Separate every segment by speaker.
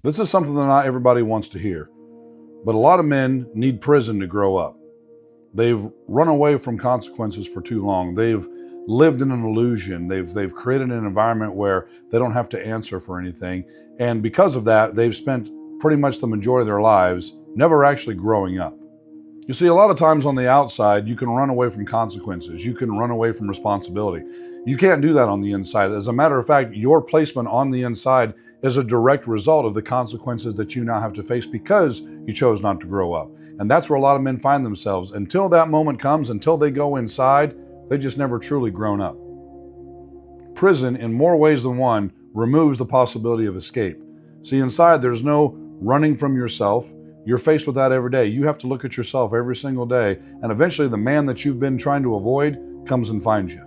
Speaker 1: This is something that not everybody wants to hear, but a lot of men need prison to grow up. They've run away from consequences for too long. They've lived in an illusion. They've created an environment where they don't have to answer for anything. And because of that, they've spent pretty much the majority of their lives never actually growing up. You see, a lot of times on the outside, you can run away from consequences. You can run away from responsibility. You can't do that on the inside. As a matter of fact, your placement on the inside is a direct result of the consequences that you now have to face because you chose not to grow up. And that's where a lot of men find themselves. Until that moment comes, until they go inside, they just never truly grown up. Prison, in more ways than one, removes the possibility of escape. See, inside, there's no running from yourself. You're faced with that every day. You have to look at yourself every single day, and eventually the man that you've been trying to avoid comes and finds you.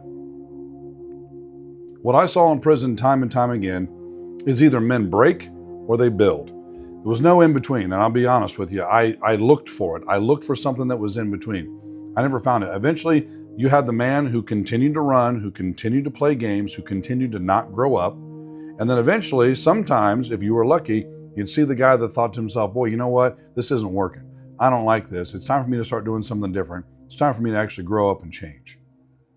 Speaker 1: What I saw in prison time and time again is either men break or they build. There was no in between, and I'll be honest with you, I looked for it. I looked for something that was in between. I never found it. Eventually, you had the man who continued to run, who continued to play games, who continued to not grow up. And then eventually, sometimes, if you were lucky, you'd see the guy that thought to himself, boy, you know what? This isn't working. I don't like this. It's time for me to start doing something different. It's time for me to actually grow up and change.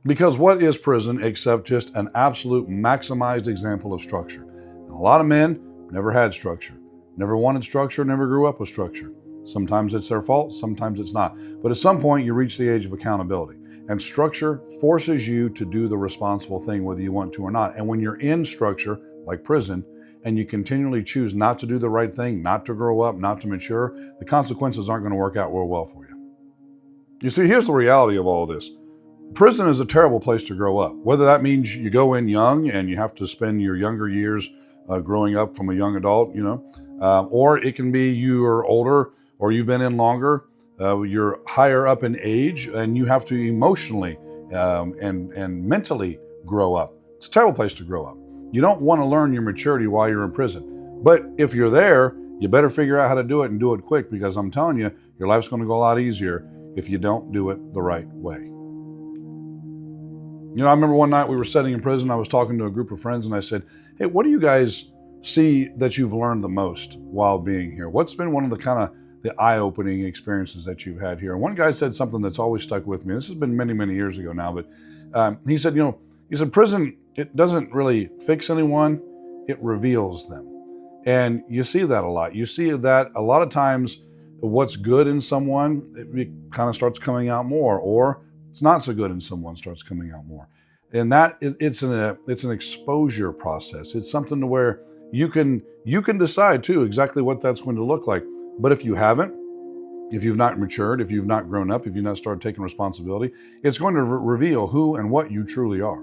Speaker 1: Because what is prison except just an absolute maximized example of structure? And a lot of men never had structure. Never wanted structure, never grew up with structure. Sometimes it's their fault, sometimes it's not. But at some point, you reach the age of accountability. And structure forces you to do the responsible thing, whether you want to or not. And when you're in structure, like prison, and you continually choose not to do the right thing, not to grow up, not to mature, the consequences aren't going to work out real well for you. You see, here's the reality of all this. Prison is a terrible place to grow up. Whether that means you go in young and you have to spend your younger years growing up from a young adult, or it can be you are older or you've been in longer, you're higher up in age and you have to emotionally and mentally grow up. It's a terrible place to grow up. You don't want to learn your maturity while you're in prison. But if you're there, you better figure out how to do it and do it quick, because I'm telling you, your life's going to go a lot easier if you don't do it the right way. I remember one night we were sitting in prison. I was talking to a group of friends and I said, hey, what do you guys see that you've learned the most while being here? What's been one of the eye-opening experiences that you've had here? And one guy said something that's always stuck with me. This has been many, many years ago now, but he said, prison, it doesn't really fix anyone, it reveals them. And you see that a lot. You see that a lot of times what's good in someone, it kind of starts coming out more, or it's not so good in someone starts coming out more. And that it's an exposure process. It's something to where you can decide too exactly what that's going to look like. But if you haven't, if you've not matured, if you've not grown up, if you've not started taking responsibility, it's going to reveal who and what you truly are.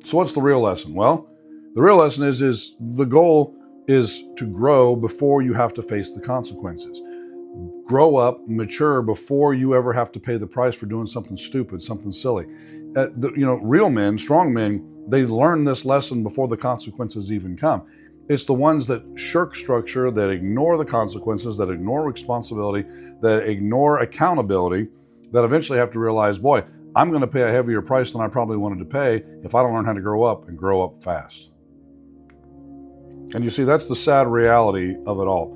Speaker 1: So what's the real lesson? Well, the real lesson is the goal is to grow before you have to face the consequences. Grow up, mature before you ever have to pay the price for doing something stupid, something silly. Real men, strong men, they learn this lesson before the consequences even come. It's the ones that shirk structure, that ignore the consequences, that ignore responsibility, that ignore accountability, that eventually have to realize, boy, I'm going to pay a heavier price than I probably wanted to pay if I don't learn how to grow up and grow up fast. And you see, that's the sad reality of it all.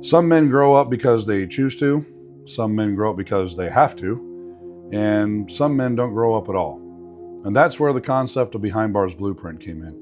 Speaker 1: Some men grow up because they choose to, some men grow up because they have to, and some men don't grow up at all. And that's where the concept of Behind Bars Blueprint came in.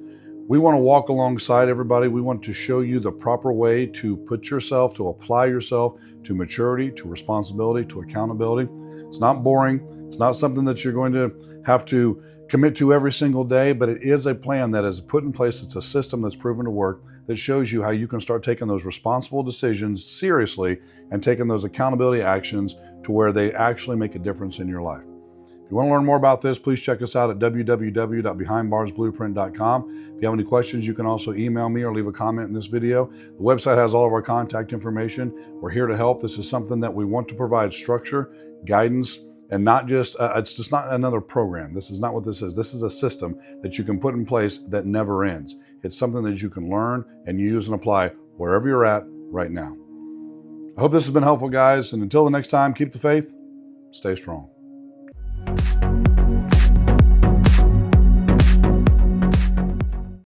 Speaker 1: We want to walk alongside everybody. We want to show you the proper way to put yourself, to apply yourself to maturity, to responsibility, to accountability. It's not boring. It's not something that you're going to have to commit to every single day, but it is a plan that is put in place. It's a system that's proven to work, that shows you how you can start taking those responsible decisions seriously and taking those accountability actions to where they actually make a difference in your life. If you want to learn more about this, please check us out at www.behindbarsblueprint.com. If you have any questions, you can also email me or leave a comment in this video. The website has all of our contact information. We're here to help. This is something that we want to provide structure, guidance, and not just, it's just not another program. This is not what this is. This is a system that you can put in place that never ends. It's something that you can learn and use and apply wherever you're at right now. I hope this has been helpful, guys. And until the next time, keep the faith, stay strong.